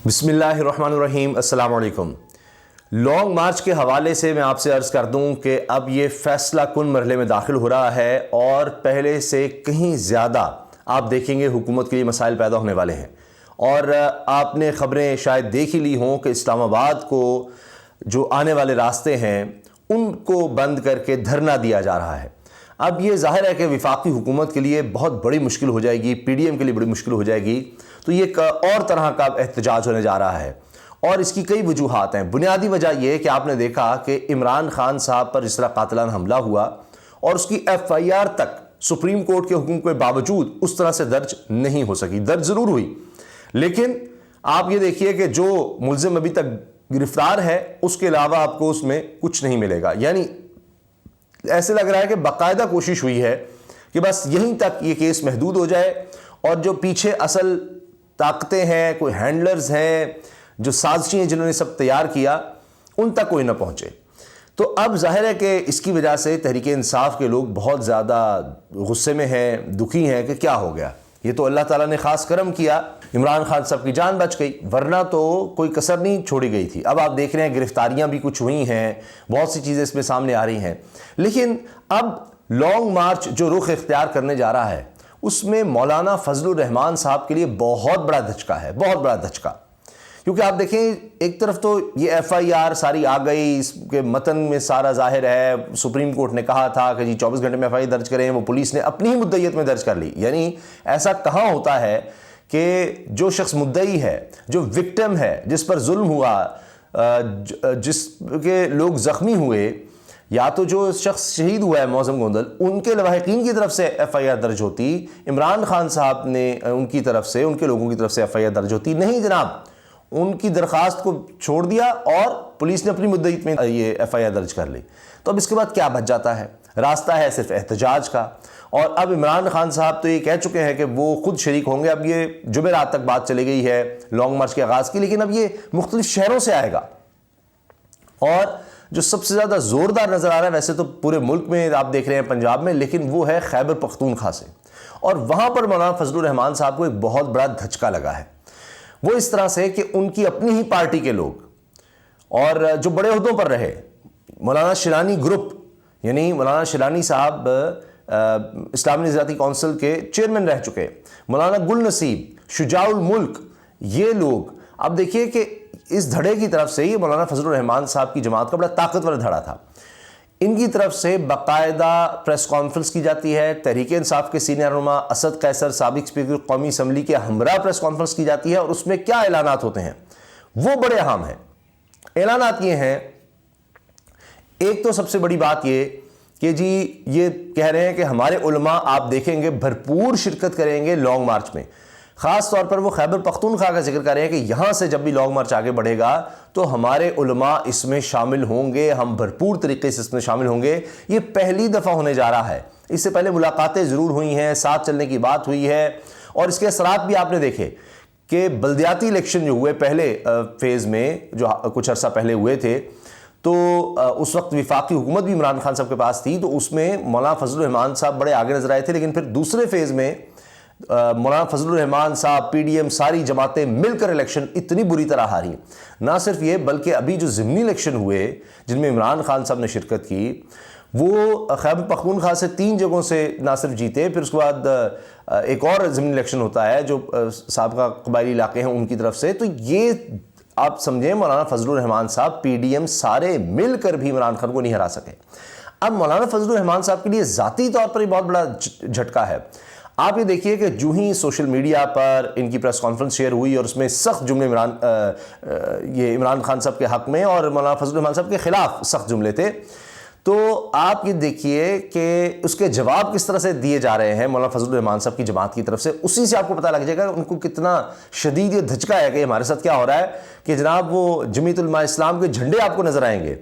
بسم اللہ الرحمن الرحیم۔ السلام علیکم۔ لانگ مارچ کے حوالے سے میں آپ سے عرض کر دوں کہ اب یہ فیصلہ کن مرحلے میں داخل ہو رہا ہے اور پہلے سے کہیں زیادہ آپ دیکھیں گے حکومت کے لیے مسائل پیدا ہونے والے ہیں، اور آپ نے خبریں شاید دیکھ ہی لی ہوں کہ اسلام آباد کو جو آنے والے راستے ہیں ان کو بند کر کے دھرنا دیا جا رہا ہے۔ اب یہ ظاہر ہے کہ وفاقی حکومت کے لیے بہت بڑی مشکل ہو جائے گی، پی ڈی ایم کے لیے بڑی مشکل ہو جائے گی، تو یہ ایک اور طرح کا احتجاج ہونے جا رہا ہے، اور اس کی کئی وجوہات ہیں۔ بنیادی وجہ یہ کہ آپ نے دیکھا کہ عمران خان صاحب پر جس طرح قاتلانہ حملہ ہوا اور اس کی ایف آئی آر تک سپریم کورٹ کے حکم کے باوجود اس طرح سے درج نہیں ہو سکی۔ درج ضرور ہوئی، لیکن آپ یہ دیکھیے کہ جو ملزم ابھی تک گرفتار ہے اس کے علاوہ آپ کو اس میں کچھ نہیں ملے گا۔ یعنی ایسے لگ رہا ہے کہ باقاعدہ کوشش ہوئی ہے کہ بس یہیں تک یہ کیس محدود ہو جائے، اور جو پیچھے اصل طاقتیں ہیں، کوئی ہینڈلرز ہیں، جو سازشیں ہیں جنہوں نے سب تیار کیا، ان تک کوئی نہ پہنچے۔ تو اب ظاہر ہے کہ اس کی وجہ سے تحریک انصاف کے لوگ بہت زیادہ غصے میں ہیں، دکھی ہیں کہ کیا ہو گیا۔ یہ تو اللہ تعالیٰ نے خاص کرم کیا، عمران خان صاحب کی جان بچ گئی، ورنہ تو کوئی کسر نہیں چھوڑی گئی تھی۔ اب آپ دیکھ رہے ہیں گرفتاریاں بھی کچھ ہوئی ہیں، بہت سی چیزیں اس میں سامنے آ رہی ہیں، لیکن اب لانگ مارچ جو رخ اختیار کرنے جا رہا ہے اس میں مولانا فضل الرحمان صاحب کے لیے بہت بڑا دھچکا ہے، بہت بڑا دھچکا۔ کیونکہ آپ دیکھیں ایک طرف تو یہ ایف آئی آر ساری آ گئی، اس کے متن میں سارا ظاہر ہے، سپریم کورٹ نے کہا تھا کہ جی 24 گھنٹے میں ایف آئی آر درج کریں، وہ پولیس نے اپنی ہی مدعیت میں درج کر لی۔ یعنی ایسا کہاں ہوتا ہے کہ جو شخص مدعی ہے، جو وکٹم ہے، جس پر ظلم ہوا، جس کے لوگ زخمی ہوئے، یا تو جو شخص شہید ہوا ہے معظم گوندل، ان کے لواحقین کی طرف سے ایف آئی آر درج ہوتی، عمران خان صاحب نے ان کی طرف سے، ان کے لوگوں کی طرف سے ایف آئی آر درج ہوتی، نہیں جناب، ان کی درخواست کو چھوڑ دیا اور پولیس نے اپنی مدعیت میں یہ ایف آئی آر درج کر لی۔ تو اب اس کے بعد کیا بچ جاتا ہے؟ راستہ ہے صرف احتجاج کا، اور اب عمران خان صاحب تو یہ کہہ چکے ہیں کہ وہ خود شریک ہوں گے۔ اب یہ جمعرات تک بات چلی گئی ہے لانگ مارچ کے آغاز کی، لیکن اب یہ مختلف شہروں سے آئے گا، اور جو سب سے زیادہ زوردار نظر آ رہا ہے ویسے تو پورے ملک میں آپ دیکھ رہے ہیں پنجاب میں، لیکن وہ ہے خیبر پختونخوا سے، اور وہاں پر مولانا فضل الرحمان صاحب کو ایک بہت بڑا دھچکا لگا ہے۔ وہ اس طرح سے کہ ان کی اپنی ہی پارٹی کے لوگ اور جو بڑے عہدوں پر رہے، مولانا شیلانی گروپ، یعنی مولانا شیلانی صاحب اسلامی نظریاتی کونسل کے چیئرمین رہ چکے، مولانا گل نصیب، شجاع الملک، یہ لوگ اب دیکھیے کہ اس دھڑے کی طرف سے یہ مولانا فضل الرحمان صاحب کی جماعت کا بڑا طاقتور دھڑا تھا۔ ان کی طرف سے باقاعدہ پریس کانفرنس کی جاتی ہے، تحریک انصاف کے سینئر رہنما اسد قیصر سابق اسپیکر قومی اسمبلی کے ہمراہ پریس کانفرنس کی جاتی ہے، اور اس میں کیا اعلانات ہوتے ہیں وہ بڑے اہم ہیں۔ اعلانات یہ ہیں، ایک تو سب سے بڑی بات یہ کہ جی یہ کہہ رہے ہیں کہ ہمارے علماء آپ دیکھیں گے بھرپور شرکت کریں گے لانگ مارچ میں۔ خاص طور پر وہ خیبر پختونخوا کا ذکر کر رہے ہیں کہ یہاں سے جب بھی لانگ مارچ آگے بڑھے گا تو ہمارے علماء اس میں شامل ہوں گے، ہم بھرپور طریقے سے اس میں شامل ہوں گے۔ یہ پہلی دفعہ ہونے جا رہا ہے، اس سے پہلے ملاقاتیں ضرور ہوئی ہیں، ساتھ چلنے کی بات ہوئی ہے، اور اس کے اثرات بھی آپ نے دیکھے کہ بلدیاتی الیکشن جو ہوئے پہلے فیز میں، جو کچھ عرصہ پہلے ہوئے تھے، تو اس وقت وفاقی حکومت بھی عمران خان صاحب کے پاس تھی، تو اس میں مولانا فضل الرحمان صاحب بڑے آگے نظر آئے تھے، لیکن پھر دوسرے فیز میں مولانا فضل الرحمان صاحب، پی ڈی ایم، ساری جماعتیں مل کر الیکشن اتنی بری طرح ہاری۔ نہ صرف یہ بلکہ ابھی جو ضمنی الیکشن ہوئے جن میں عمران خان صاحب نے شرکت کی، وہ خیبر پختونخوا سے 3 جگہوں سے نہ صرف جیتے، پھر اس کے بعد ایک اور ضمنی الیکشن ہوتا ہے جو سابقہ قبائلی علاقے ہیں ان کی طرف سے۔ تو یہ آپ سمجھیں مولانا فضل الرحمان صاحب، پی ڈی ایم سارے مل کر بھی عمران خان کو نہیں ہرا سکے۔ اب مولانا فضل الرحمان صاحب کے لیے ذاتی طور پر یہ بہت بڑا جھٹکا ہے۔ آپ یہ دیکھیے کہ جو ہی سوشل میڈیا پر ان کی پریس کانفرنس شیئر ہوئی اور اس میں سخت جملے عمران خان صاحب کے حق میں اور مولانا فضل الرحمان صاحب کے خلاف سخت جملے تھے، تو آپ یہ دیکھیے کہ اس کے جواب کس طرح سے دیے جا رہے ہیں مولانا فضل الرحمان صاحب کی جماعت کی طرف سے۔ اسی سے آپ کو پتہ لگ جائے گا ان کو کتنا شدید یہ دھچکا ہے کہ ہمارے ساتھ کیا ہو رہا ہے، کہ جناب وہ جمیعت علماء اسلام کے جھنڈے آپ کو نظر آئیں گے۔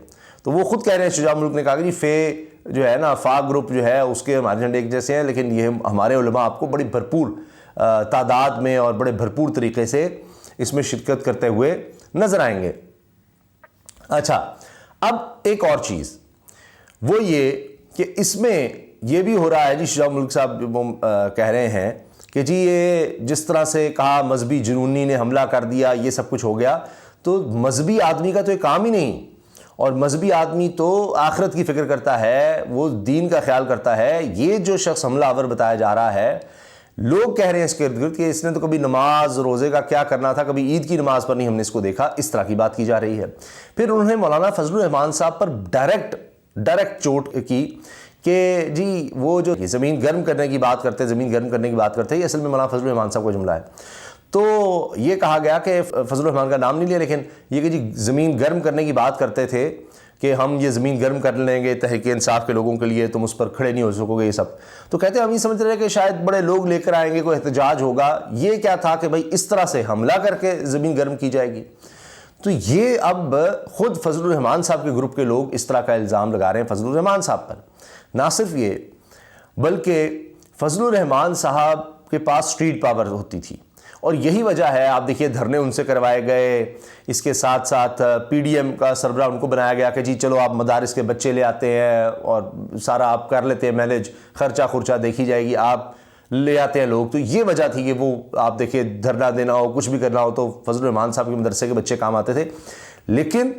تو وہ خود کہہ رہے ہیں، شجاع ملک نے کہا کہ جی فے جو ہے نا، فا گروپ جو ہے اس کے ہمارے جھنڈے ایک جیسے ہیں، لیکن یہ ہمارے علماء آپ کو بڑی بھرپور تعداد میں اور بڑے بھرپور طریقے سے اس میں شرکت کرتے ہوئے نظر آئیں گے۔ اچھا، اب ایک اور چیز وہ یہ کہ اس میں یہ بھی ہو رہا ہے، جی شجاع ملک صاحب کہہ رہے ہیں کہ جی یہ جس طرح سے کہا مذہبی جنونی نے حملہ کر دیا، یہ سب کچھ ہو گیا، تو مذہبی آدمی کا تو یہ کام ہی نہیں، اور مذہبی آدمی تو آخرت کی فکر کرتا ہے، وہ دین کا خیال کرتا ہے۔ یہ جو شخص حملہ آور بتایا جا رہا ہے، لوگ کہہ رہے ہیں اس کے ارد گرد کہ اس نے تو کبھی نماز روزے کا کیا کرنا تھا، کبھی عید کی نماز پر نہیں ہم نے اس کو دیکھا، اس طرح کی بات کی جا رہی ہے۔ پھر انہوں نے مولانا فضل الرحمان صاحب پر ڈائریکٹ چوٹ کی کہ جی وہ جو زمین گرم کرنے کی بات کرتے ہیں، یہ اصل میں مولانا فضل الرحمان صاحب کا جملہ ہے۔ تو یہ کہا گیا کہ فضل الرحمان کا نام نہیں لیا، لیکن یہ کہ جی زمین گرم کرنے کی بات کرتے تھے کہ ہم یہ زمین گرم کر لیں گے تحریک انصاف کے لوگوں کے لیے، تم اس پر کھڑے نہیں ہو سکو گے، یہ سب تو کہتے ہیں ہم یہ سمجھ رہے ہیں کہ شاید بڑے لوگ لے کر آئیں گے، کوئی احتجاج ہوگا۔ یہ کیا تھا کہ بھائی اس طرح سے حملہ کر کے زمین گرم کی جائے گی؟ تو یہ اب خود فضل الرحمان صاحب کے گروپ کے لوگ اس طرح کا الزام لگا رہے ہیں فضل الرحمان صاحب پر۔ نہ صرف یہ بلکہ فضل الرحمان صاحب کے پاس اسٹریٹ پاور ہوتی تھی، اور یہی وجہ ہے آپ دیکھیے دھرنے ان سے کروائے گئے، اس کے ساتھ ساتھ پی ڈی ایم کا سربراہ ان کو بنایا گیا کہ جی چلو آپ مدارس کے بچے لے آتے ہیں اور سارا آپ کر لیتے ہیں مینیج، خرچہ دیکھی جائے گی، آپ لے آتے ہیں لوگ۔ تو یہ وجہ تھی کہ وہ آپ دیکھیے دھرنا دینا ہو، کچھ بھی کرنا ہو تو فضل الرحمان صاحب کے مدرسے کے بچے کام آتے تھے۔ لیکن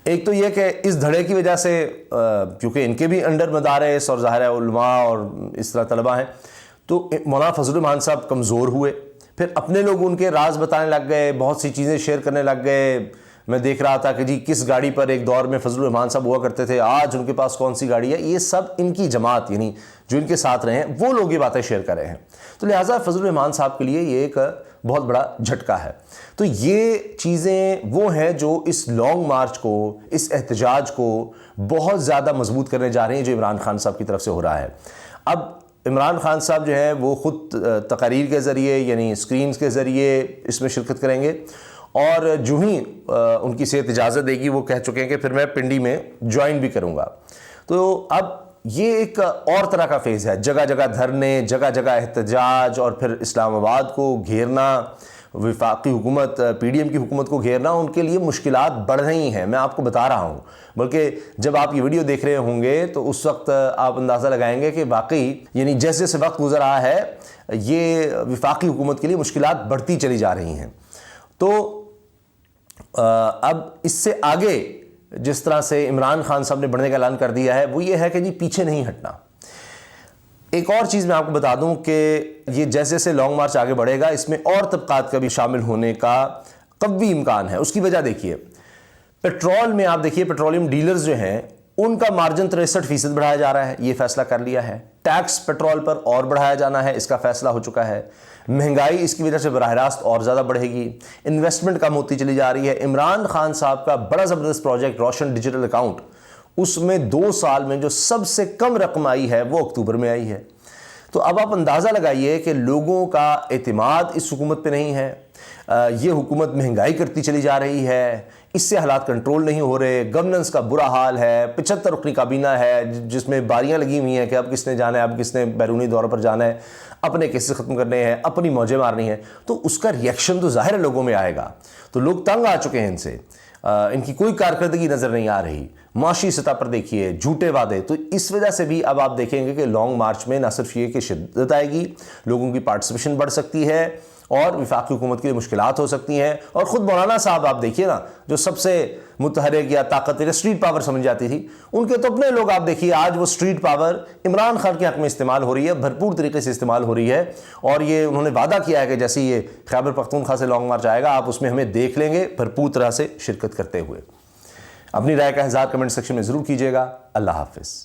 ایک تو یہ کہ اس دھڑے کی وجہ سے کیونکہ ان کے بھی انڈر مدارس اور ظاہر علماء اور اس طرح طلباء ہیں، تو مولانا فضل الرحمان صاحب کمزور ہوئے، پھر اپنے لوگ ان کے راز بتانے لگ گئے، بہت سی چیزیں شیئر کرنے لگ گئے۔ میں دیکھ رہا تھا کہ جی کس گاڑی پر ایک دور میں فضل الرحمان صاحب ہوا کرتے تھے، آج ان کے پاس کون سی گاڑی ہے، یہ سب ان کی جماعت یعنی جو ان کے ساتھ رہے ہیں وہ لوگ یہ باتیں شیئر کر رہے ہیں۔ تو لہٰذا فضل الرحمان صاحب کے لیے یہ ایک بہت بڑا جھٹکا ہے۔ تو یہ چیزیں وہ ہیں جو اس لانگ مارچ کو، اس احتجاج کو بہت زیادہ مضبوط کرنے جا رہے ہیں جو عمران خان صاحب کی طرف سے ہو رہا ہے۔ اب عمران خان صاحب جو ہیں وہ خود تقاریر کے ذریعے یعنی اسکرینز کے ذریعے اس میں شرکت کریں گے، اور جو ہی ان کی صحت اجازت دے گی وہ کہہ چکے ہیں کہ پھر میں پنڈی میں جوائن بھی کروں گا۔ تو اب یہ ایک اور طرح کا فیز ہے، جگہ جگہ دھرنے، جگہ جگہ احتجاج، اور پھر اسلام آباد کو گھیرنا، وفاقی حکومت پی ڈی ایم کی حکومت کو گھیرنا۔ ان کے لیے مشکلات بڑھ رہی ہیں، میں آپ کو بتا رہا ہوں، بلکہ جب آپ یہ ویڈیو دیکھ رہے ہوں گے تو اس وقت آپ اندازہ لگائیں گے کہ واقعی یعنی جیسے جیسے وقت گزر رہا ہے یہ وفاقی حکومت کے لیے مشکلات بڑھتی چلی جا رہی ہیں۔ تو اب اس سے آگے جس طرح سے عمران خان صاحب نے بڑھنے کا اعلان کر دیا ہے وہ یہ ہے کہ جی پیچھے نہیں ہٹنا۔ ایک اور چیز میں آپ کو بتا دوں کہ یہ جیسے جیسے لانگ مارچ آگے بڑھے گا اس میں اور طبقات کا بھی شامل ہونے کا قوی امکان ہے۔ اس کی وجہ دیکھیے، پیٹرول میں آپ دیکھیے پیٹرولیم ڈیلرز جو ہیں ان کا مارجن 63% بڑھایا جا رہا ہے، یہ فیصلہ کر لیا ہے۔ ٹیکس پیٹرول پر اور بڑھایا جانا ہے، اس کا فیصلہ ہو چکا ہے۔ مہنگائی اس کی وجہ سے براہ راست اور زیادہ بڑھے گی، انویسٹمنٹ کم ہوتی چلی جا رہی ہے۔ عمران خان صاحب کا بڑا زبردست پروجیکٹ روشن ڈیجیٹل اکاؤنٹ، اس میں 2 سال میں جو سب سے کم رقم آئی ہے وہ اکتوبر میں آئی ہے۔ تو اب آپ اندازہ لگائیے کہ لوگوں کا اعتماد اس حکومت پہ نہیں ہے، یہ حکومت مہنگائی کرتی چلی جا رہی ہے، اس سے حالات کنٹرول نہیں ہو رہے، گورننس کا برا حال ہے، 75 رکنی کابینہ ہے جس میں باریاں لگی ہوئی ہیں کہ اب کس نے جانا ہے، اب کس نے بیرونی دوروں پر جانا ہے، اپنے کیسز ختم کرنے ہیں، اپنی موجیں مارنی ہیں۔ تو اس کا ریئیکشن تو ظاہر ہے لوگوں میں آئے گا۔ تو لوگ تنگ آ چکے ہیں ان سے، ان کی کوئی کارکردگی نظر نہیں آ رہی، معاشی سطح پر دیکھیے جھوٹے وعدے۔ تو اس وجہ سے بھی اب آپ دیکھیں گے کہ لانگ مارچ میں نہ صرف یہ کہ شدت آئے گی، لوگوں کی پارٹیسپیشن بڑھ سکتی ہے اور وفاقی حکومت کے لیے مشکلات ہو سکتی ہیں۔ اور خود مولانا صاحب آپ دیکھیے نا، جو سب سے متحرک یا طاقتور اسٹریٹ پاور سمجھ جاتی تھی، ان کے تو اپنے لوگ آپ دیکھیے آج وہ اسٹریٹ پاور عمران خان کے حق میں استعمال ہو رہی ہے، بھرپور طریقے سے استعمال ہو رہی ہے۔ اور یہ انہوں نے وعدہ کیا ہے کہ جیسے یہ خیبر پختونخوا سے لانگ مارچ آئے گا آپ اس میں ہمیں دیکھ لیں گے بھرپور طرح سے شرکت کرتے ہوئے۔ اپنی رائے کا اظہار کمنٹ سیکشن میں ضرور کیجیے گا۔ اللہ حافظ۔